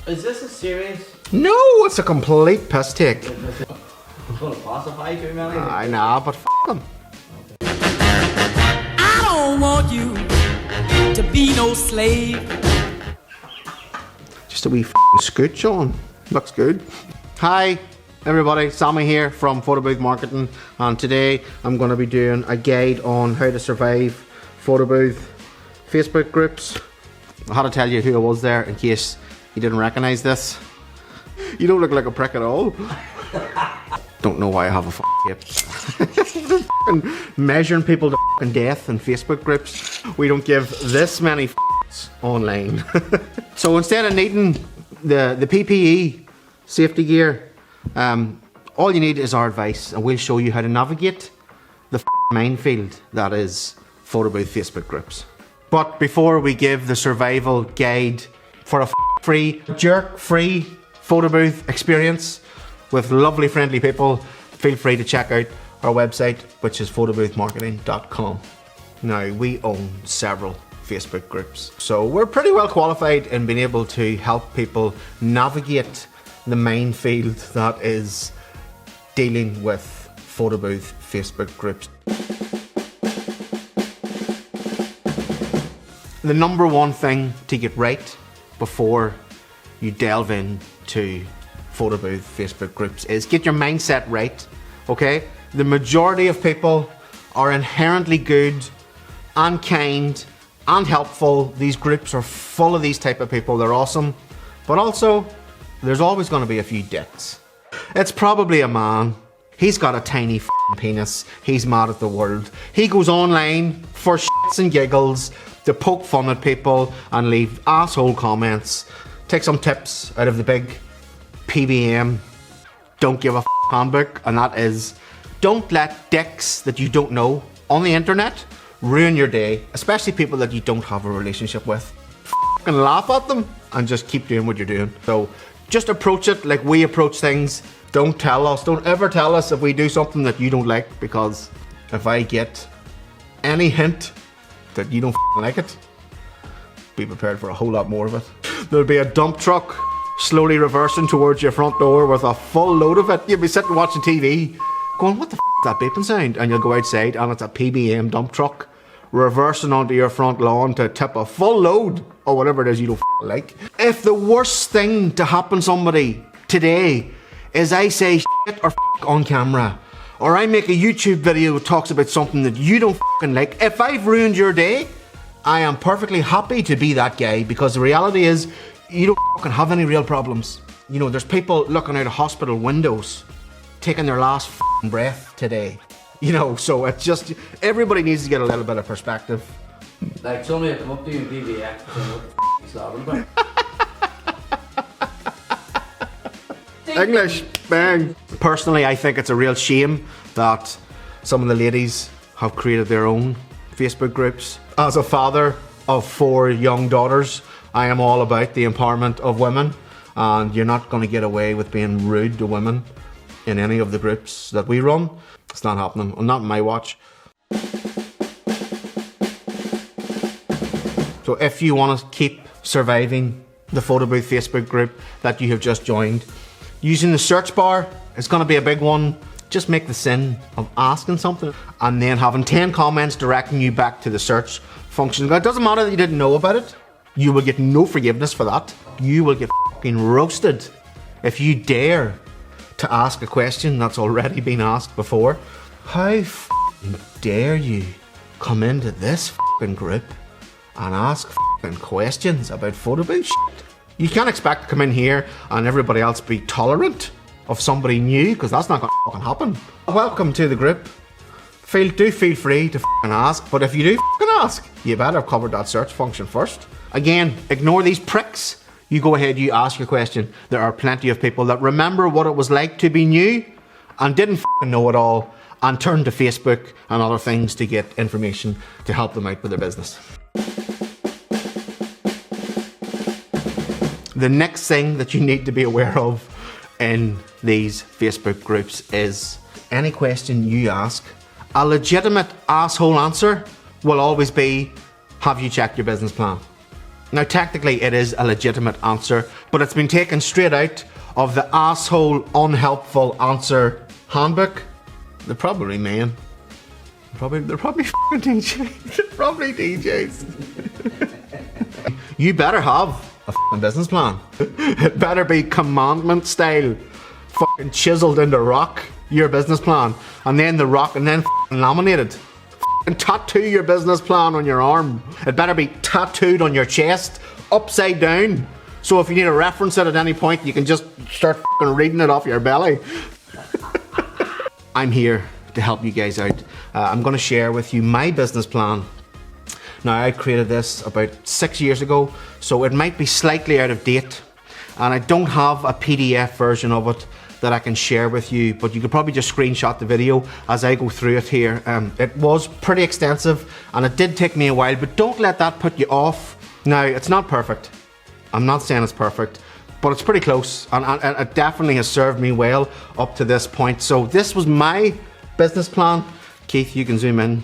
Is this a serious? No, it's a complete piss take. I'm gonna pacify too many. I know, but f them. I don't want you to be no slave. Just a wee f***ing scoot, Sean. Looks good. Hi, everybody. Sammy here from Photo Booth Marketing, and today I'm going to be doing a guide on how to survive photo booth Facebook groups. I had to tell you who I was there in case you didn't recognize this. You don't look like a prick at all. Don't know why I have a f***ing hip. Measuring people to f***ing death in Facebook groups. We don't give this many f***s online. So instead of needing the PPE, safety gear, all you need is our advice, and we'll show you how to navigate the minefield that is photo booth Facebook groups. But before we give the survival guide for a free, jerk-free photo booth experience with lovely friendly people, feel free to check out our website, which is photoboothmarketing.com. Now, we own several Facebook groups, so we're pretty well qualified in being able to help people navigate the minefield that is dealing with photo booth Facebook groups. The number one thing to get right before you delve into photo booth Facebook groups is get your mindset right, okay? The majority of people are inherently good and kind and helpful. These groups are full of these type of people. They're awesome, but also there's always going to be a few dicks. It's probably a man. He's got a tiny f***ing penis. He's mad at the world. He goes online for shits and giggles to poke fun at people and leave asshole comments. Take some tips out of the big PBM don't give a f*** handbook, and that is, don't let dicks that you don't know on the internet ruin your day, especially people that you don't have a relationship with. F***ing laugh at them and just keep doing what you're doing. So just approach it like we approach things. Don't ever tell us if we do something that you don't like, because if I get any hint that you don't f***ing like it, be prepared for a whole lot more of it. There'll be a dump truck slowly reversing towards your front door with a full load of it. You'll be sitting watching TV going, what the f*** is that beeping sound? And you'll go outside and it's a PBM dump truck reversing onto your front lawn to tip a full load or whatever it is you don't f***ing like. If the worst thing to happen to somebody today is I say shit or f*** on camera, or I make a YouTube video that talks about something that you don't f***ing like, if I've ruined your day, I am perfectly happy to be that guy, because the reality is you don't f***ing have any real problems. You know, there's people looking out of hospital windows taking their last f***ing breath today. You know, so it's just, everybody needs to get a little bit of perspective. Like somebody will come up to you in PVX and what the f*** is that about? English, bang. Personally, I think it's a real shame that some of the ladies have created their own Facebook groups. As a father of 4 young daughters, I am all about the empowerment of women, and you're not going to get away with being rude to women in any of the groups that we run. It's not happening, not in my watch. So if you want to keep surviving the photo booth Facebook group that you have just joined, using the search bar is going to be a big one. Just make the sin of asking something and then having 10 comments directing you back to the search function. It doesn't matter that you didn't know about it. You will get no forgiveness for that. You will get fucking roasted if you dare to ask a question that's already been asked before. How fucking dare you come into this fucking group and ask fucking questions about photo booth shit? You can't expect to come in here and everybody else be tolerant of somebody new, because that's not gonna fucking happen. Welcome to the group. Do feel free to fucking ask, but if you do fucking ask, you better have covered that search function first. Again, ignore these pricks. You go ahead, you ask your question. There are plenty of people that remember what it was like to be new and didn't fucking know it all and turned to Facebook and other things to get information to help them out with their business. The next thing that you need to be aware of in these Facebook groups is any question you ask, a legitimate asshole answer will always be, have you checked your business plan? Now technically it is a legitimate answer, but it's been taken straight out of the asshole unhelpful answer handbook. They're probably men. They're probably fucking DJs. They're probably DJs. You better have a fucking business plan. It better be commandment style, fucking chiseled into rock, your business plan, and then the rock, and then fucking laminated. Fucking tattoo your business plan on your arm. It better be tattooed on your chest, upside down. So if you need to reference it at any point, you can just start fucking reading it off your belly. I'm here to help you guys out. I'm going to share with you my business plan. Now, I created this about 6 years ago, so it might be slightly out of date, and I don't have a PDF version of it that I can share with you, but you could probably just screenshot the video as I go through it here. It was pretty extensive, and it did take me a while, but don't let that put you off. Now, it's not perfect. I'm not saying it's perfect, but it's pretty close, and it definitely has served me well up to this point. So this was my business plan. Keith, you can zoom in.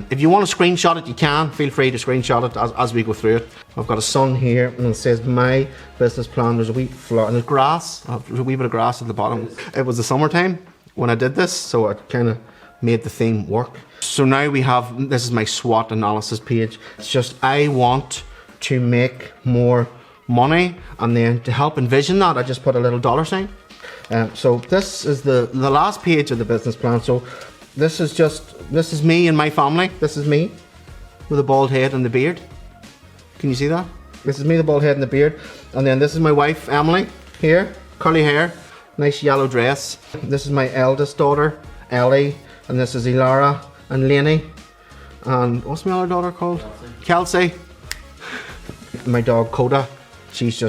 If you want to screenshot it, you can. Feel free to screenshot it as we go through it. I've got a sun here, and it says my business plan. There's a wee flower, and there's grass. There's a wee bit of grass at the bottom. It was the summertime when I did this, so it kind of made the theme work. So now we have, this is my SWOT analysis page. It's just, I want to make more money, and then to help envision that, I just put a little dollar sign. So this is the last page of the business plan. So this is me and my family. This is me with a bald head and the beard. Can you see that? This is me, the bald head and the beard. And then this is my wife, Emily, here, curly hair, nice yellow dress. This is my eldest daughter, Ellie, and this is Ilara and Lainey. And what's my other daughter called? Kelsey. My dog, Coda. She's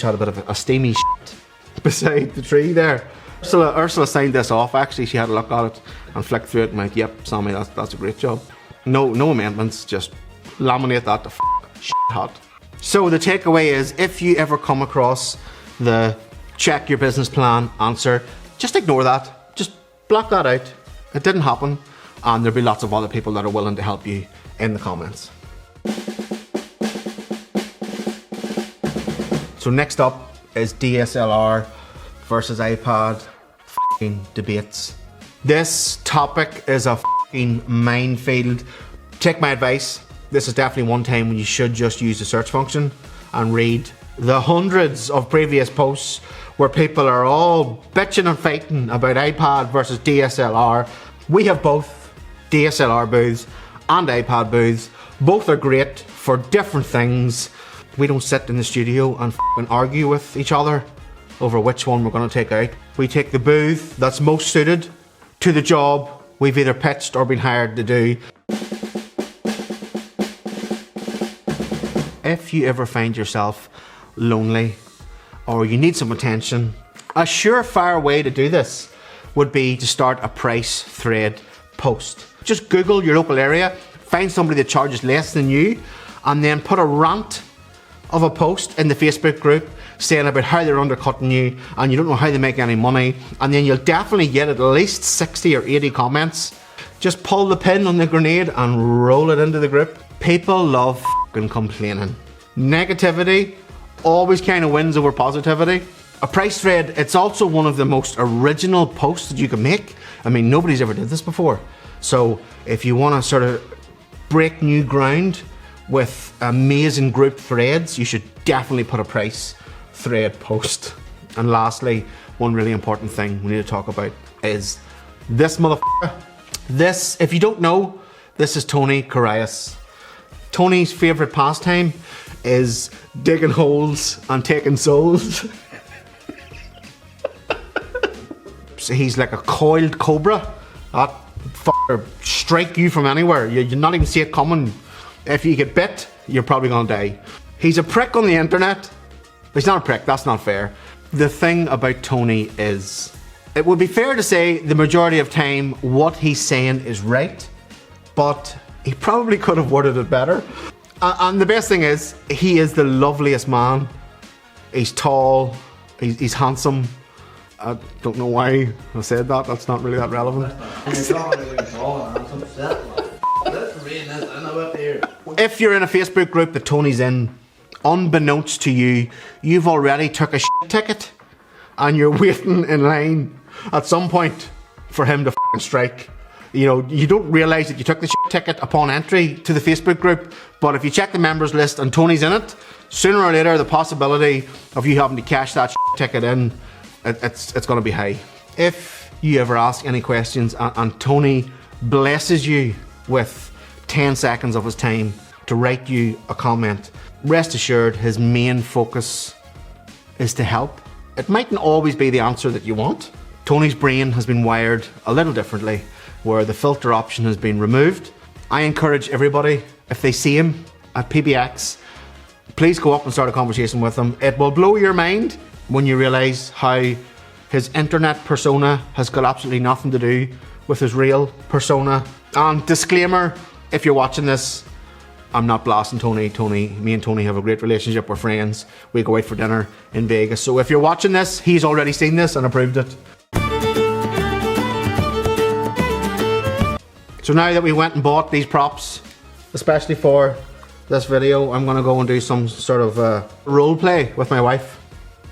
had a bit of a steamy shit beside the tree there. Ursula signed this off. Actually, she had a look at it and flicked through it and went, "Yep, Sammy, that's a great job." No amendments, just laminate that to shit hot. So the takeaway is, if you ever come across the check your business plan answer, just ignore that. Just block that out. It didn't happen, and there'll be lots of other people that are willing to help you in the comments. So next up is DSLR versus iPad debates. This topic is a minefield. Take my advice. This is definitely one time when you should just use the search function and read the hundreds of previous posts where people are all bitching and fighting about iPad versus DSLR. We have both DSLR booths and iPad booths. Both are great for different things. We don't sit in the studio and argue with each other over which one we're going to take out. We take the booth that's most suited to the job we've either pitched or been hired to do. If you ever find yourself lonely or you need some attention, a surefire way to do this would be to start a price thread post. Just Google your local area, find somebody that charges less than you, and then put a rant of a post in the Facebook group saying about how they're undercutting you and you don't know how they make any money, and then you'll definitely get at least 60 or 80 comments. Just pull the pin on the grenade and roll it into the group. People love f***ing complaining. Negativity always kind of wins over positivity. A price thread, it's also one of the most original posts that you can make. I mean, nobody's ever did this before. So if you want to sort of break new ground with amazing group threads, you should definitely put a price thread post. And lastly, one really important thing we need to talk about is this motherfucker. This, if you don't know, this is Tony Carias. Tony's favourite pastime is digging holes and taking souls. So he's like a coiled cobra. That fucker strike you from anywhere. You not even see it coming. If you get bit, you're probably gonna die. He's a prick on the internet. He's not a prick, that's not fair. The thing about Tony is, it would be fair to say the majority of time what he's saying is right, but he probably could have worded it better. And the best thing is, he is the loveliest man. He's tall, he's handsome. I don't know why I said that, that's not really that relevant. If you're in a Facebook group that Tony's in, unbeknownst to you, you've already took a shit ticket and you're waiting in line at some point for him to f***ing strike. You know, you don't realise that you took the shit ticket upon entry to the Facebook group, but if you check the members list and Tony's in it, sooner or later the possibility of you having to cash that shit ticket in, it's going to be high. If you ever ask any questions and Tony blesses you with 10 seconds of his time to write you a comment, rest assured his main focus is to help. It mightn't always be the answer that you want. Tony's brain has been wired a little differently, where the filter option has been removed. I encourage everybody, if they see him at PBX, please go up and start a conversation with him. It will blow your mind when you realise how his internet persona has got absolutely nothing to do with his real persona. And disclaimer, if you're watching this, I'm not blasting Tony. Me and Tony have a great relationship. We're friends. We go out for dinner in Vegas. So if you're watching this, he's already seen this and approved it. So now that we went and bought these props, especially for this video, I'm gonna go and do some sort of role play with my wife.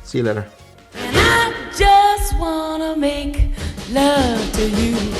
See you later. And I just wanna make love to you.